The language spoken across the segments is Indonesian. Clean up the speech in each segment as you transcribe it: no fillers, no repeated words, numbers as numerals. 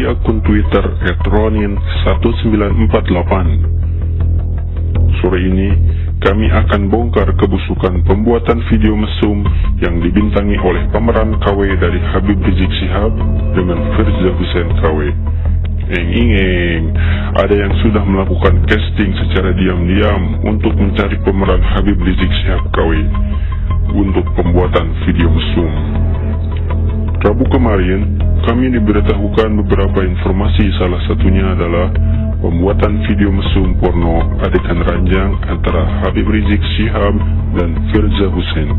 akun Twitter @ronin1948. Sore ini, kami akan bongkar kebusukan pembuatan video mesum yang dibintangi oleh pemeran KW dari Habib Rizik Syihab dengan Firza Husein KW. Ada yang sudah melakukan casting secara diam-diam untuk mencari pemeran Habib Rizik Syihab KW untuk pembuatan video mesum. Rabu kemarin, kami diberitahukan beberapa informasi, salah satunya adalah pembuatan video mesum porno adegan ranjang antara Habib Rizik Syihab dan Firza Husein.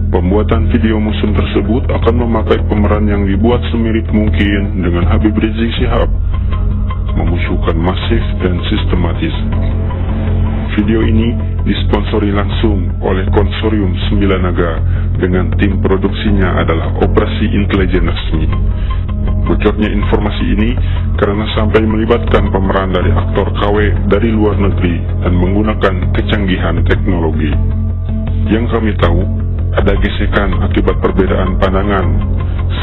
Pembuatan video mesum tersebut akan memakai pemeran yang dibuat semirip mungkin dengan Habib Rizik Syihab, memusuhkan masif dan sistematis. Video ini disponsori langsung oleh Konsorsium 9 Naga dengan tim produksinya adalah Operasi Intelijen Resmi. Bocornya informasi ini karena sampai melibatkan pemeran dari aktor KW dari luar negeri dan menggunakan kecanggihan teknologi. Yang kami tahu, ada gesekan akibat perbedaan pandangan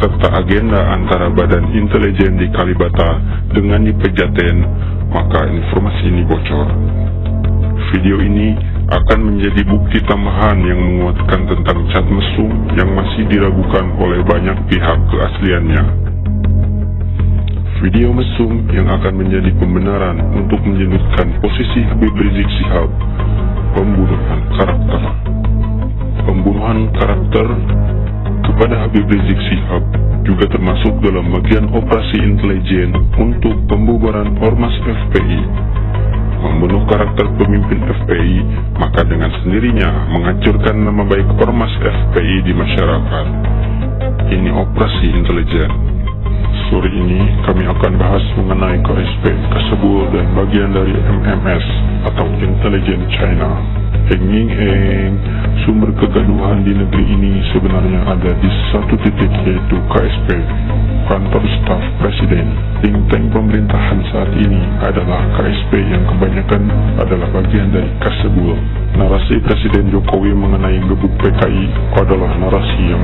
serta agenda antara Badan Intelijen di Kalibata dengan di Pejaten, maka informasi ini bocor. Video ini akan menjadi bukti tambahan yang menguatkan tentang cat mesum yang masih diragukan oleh banyak pihak keasliannya. Video mesum yang akan menjadi pembenaran untuk menyudutkan posisi Habib Rizik Syihab, Pembunuhan karakter kepada Habib Rizik Syihab juga termasuk dalam bagian operasi intelijen untuk pembubaran Ormas FPI. Membunuh karakter pemimpin FPI, maka dengan sendirinya menghancurkan nama baik Ormas FPI di masyarakat. Ini operasi intelijen. Sore ini kami akan bahas mengenai KSP, Kasebul, dan bagian dari MMS atau Intelijen China. Sumber kegaduhan di negeri ini sebenarnya ada di satu titik, yaitu KSP, Kantor Staf Presiden. Think tank pemerintahan saat ini adalah KSP yang kebanyakan adalah bagian dari Kasebul. Narasi Presiden Jokowi mengenai gebuk PKI adalah narasi yang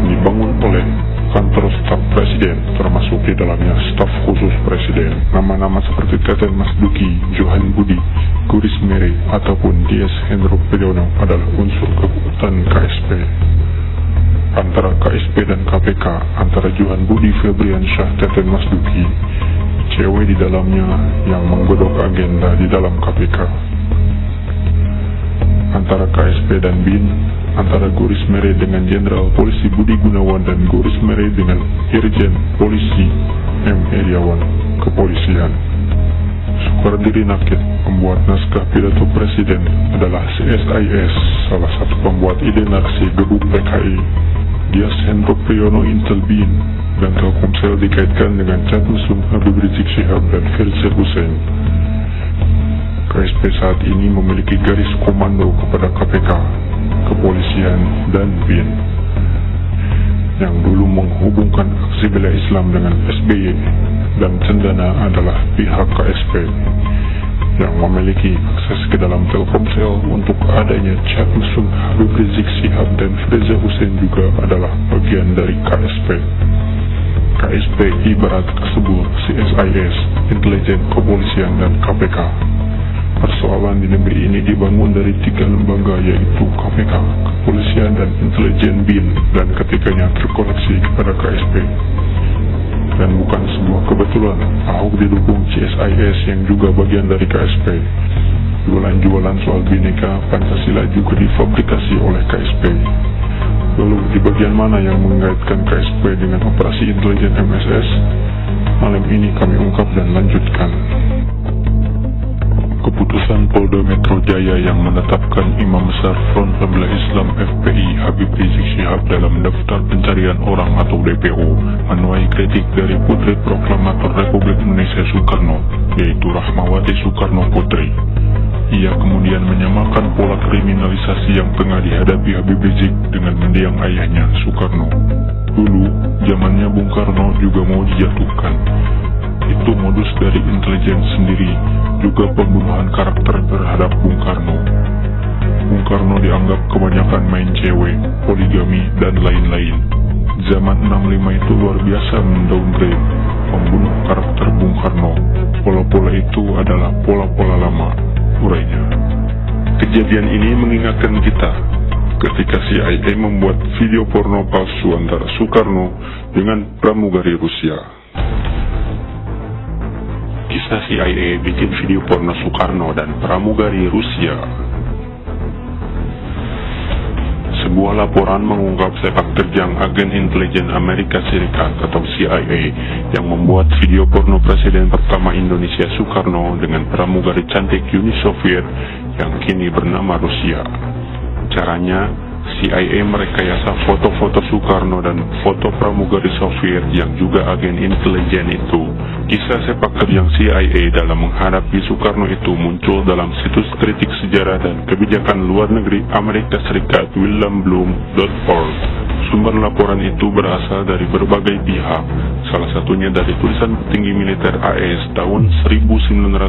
dibangun oleh Kantor Staf Presiden, termasuk di dalamnya staf khusus Presiden. Nama-nama seperti Teten Mas Duki, Johan Budi, Guris Mere, ataupun DS Hendro Priyono adalah unsur kekuatan KSP. Antara KSP dan KPK, antara Johan Budi Febriansyah, Teten Mas Duki, cewek di dalamnya yang menggodok agenda di dalam KPK. Antara KSP dan BIN, antara Guris Mere dengan Jenderal Polisi Budi Gunawan dan Guris Mere dengan Irjen Polisi M. Iriawan, Kepolisian. Sukardiri Nakit, pembuat naskah pidato Presiden, adalah CSIS, salah satu pembuat ide narasi gebuk PKI. Dias Hendro Priyono Intel BIN, dan Telkomsel dikaitkan dengan cat mesum Habib Rizik Syihab dan Firza Husein. KSP saat ini memiliki garis komando kepada KPK, Kepolisian, dan BIN. Yang dulu menghubungkan aksi bela Islam dengan SBY dan Cendana adalah pihak KSP yang memiliki akses ke dalam Telkomsel untuk adanya chat mesum Habib Rizik Syihab dan Firza Husein juga adalah bagian dari KSP. KSP ibarat Kasebul, CSIS, Intelijen, Kepolisian, dan KPK. Persoalan di negeri ini dibangun dari 3 lembaga, yaitu KPK, Kepolisian, dan Intelijen BIN, dan ketiganya terkoneksi kepada KSP. Dan bukan sebuah kebetulan Ahok didukung CSIS yang juga bagian dari KSP. Jualan-jualan soal Bhinneka Pancasila juga difabrikasi oleh KSP. Lalu di bagian mana yang mengaitkan KSP dengan operasi intelijen MSS? Malam ini kami ungkap dan lanjutkan. Keputusan Polda Metro Jaya yang menetapkan Imam Besar Front Pembela Islam FPI Habib Rizik Syihab dalam daftar pencarian orang atau DPO menuai kritik dari Putri Proklamator Republik Indonesia Soekarno, yaitu Rahmawati Soekarno Putri. Ia kemudian menyamakan pola kriminalisasi yang tengah dihadapi Habib Rizik dengan mendiang ayahnya Soekarno. Dulu, zamannya Bung Karno juga mau dijatuhkan. Itu modus dari intelijen sendiri, juga pembunuhan karakter terhadap Bung Karno. Bung Karno dianggap kebanyakan main cewek, poligami, dan lain-lain. Zaman 65 itu luar biasa mendowngrade. pembunuh karakter Bung Karno. Pola-pola itu adalah pola-pola lama, urainya. Kejadian ini mengingatkan kita ketika CIA membuat video porno palsu antara Soekarno dengan pramugari Rusia. Kisah CIA bikin video porno Soekarno dan pramugari Rusia. Sebuah laporan mengungkap sepak terjang agen intelijen Amerika Serikat atau CIA yang membuat video porno Presiden pertama Indonesia Soekarno dengan pramugari cantik Uni Soviet yang kini bernama Rusia. Caranya, CIA merekayasa foto-foto Soekarno dan foto pramugari Soviet yang juga agen intelijen itu. Kisah sepak terjang CIA dalam menghadapi Soekarno itu muncul dalam situs kritik sejarah dan kebijakan luar negeri Amerika Serikat williambloom.org. Sumber laporan itu berasal dari berbagai pihak, salah satunya dari tulisan petinggi militer AS tahun 1960,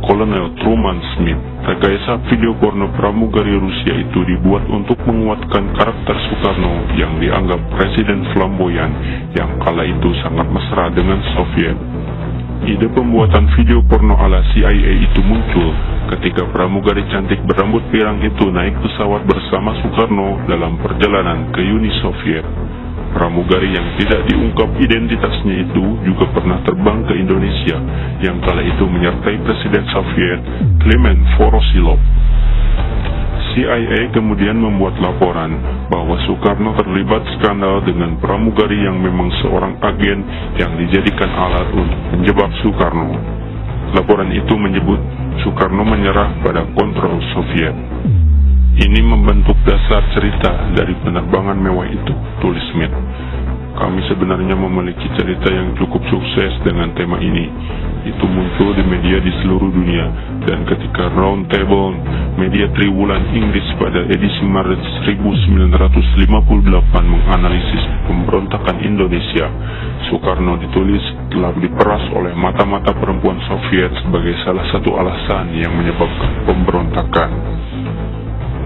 Kolonel Truman Smith. Rekayasa video porno pramugari Rusia itu dibuat untuk menguatkan karakter Soekarno yang dianggap presiden flamboyan yang kala itu sangat mesra dengan Soviet. Ide pembuatan video porno ala CIA itu muncul ketika pramugari cantik berambut pirang itu naik pesawat bersama Soekarno dalam perjalanan ke Uni Soviet. Pramugari yang tidak diungkap identitasnya itu juga pernah terbang ke Indonesia yang kala itu menyertai Presiden Soviet Klement Voroshilov. CIA kemudian membuat laporan bahwa Soekarno terlibat skandal dengan pramugari yang memang seorang agen yang dijadikan alat untuk menjebak Soekarno. Laporan itu menyebut Soekarno menyerah pada kontrol Soviet. Ini membentuk dasar cerita dari penerbangan mewah itu, tulis Smith. Kami sebenarnya memiliki cerita yang cukup sukses dengan tema ini. Itu muncul di media di seluruh dunia, dan ketika Round Table media triwulan Inggris pada edisi Maret 1958 menganalisis pemberontakan Indonesia, Soekarno ditulis telah diperas oleh mata-mata perempuan Soviet sebagai salah satu alasan yang menyebabkan pemberontakan.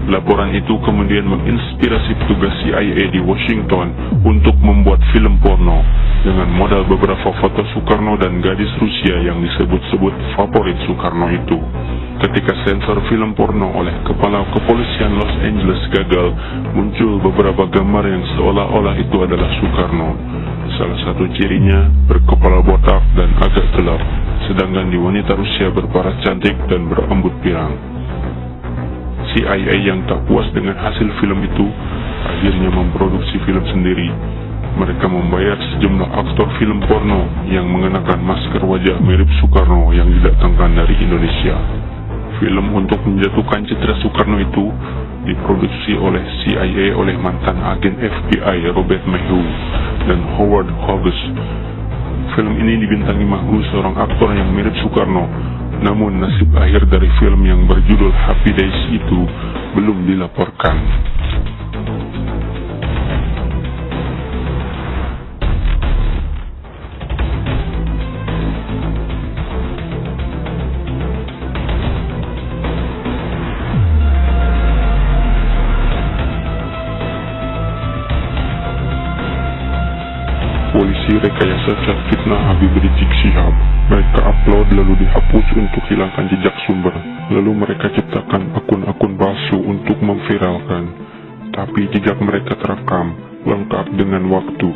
Laporan itu kemudian menginspirasi petugas CIA di Washington untuk membuat film porno dengan modal beberapa foto Soekarno dan gadis Rusia yang disebut-sebut favorit Soekarno itu. Ketika sensor film porno oleh kepala kepolisian Los Angeles gagal, muncul beberapa gambar yang seolah-olah itu adalah Soekarno. Salah satu cirinya berkepala botak dan agak gelap, sedangkan di wanita Rusia berparas cantik dan berambut pirang. CIA yang tak puas dengan hasil film itu akhirnya memproduksi film sendiri. Mereka membayar sejumlah aktor film porno yang mengenakan masker wajah mirip Soekarno yang didatangkan dari Indonesia. Film untuk menjatuhkan citra Soekarno itu diproduksi oleh CIA oleh mantan agen FBI Robert Maheu dan Howard Hughes. Film ini dibintangi Maheu, seorang aktor yang mirip Soekarno. Namun nasib akhir dari film yang berjudul Happy Days itu belum dilaporkan. Polisi rekayasa cat fitnah Habib Rizik Syihab. Mereka upload lalu dihapus untuk hilangkan jejak sumber. Lalu mereka ciptakan akun-akun palsu untuk memviralkan. Tapi jejak mereka terekam lengkap dengan waktu.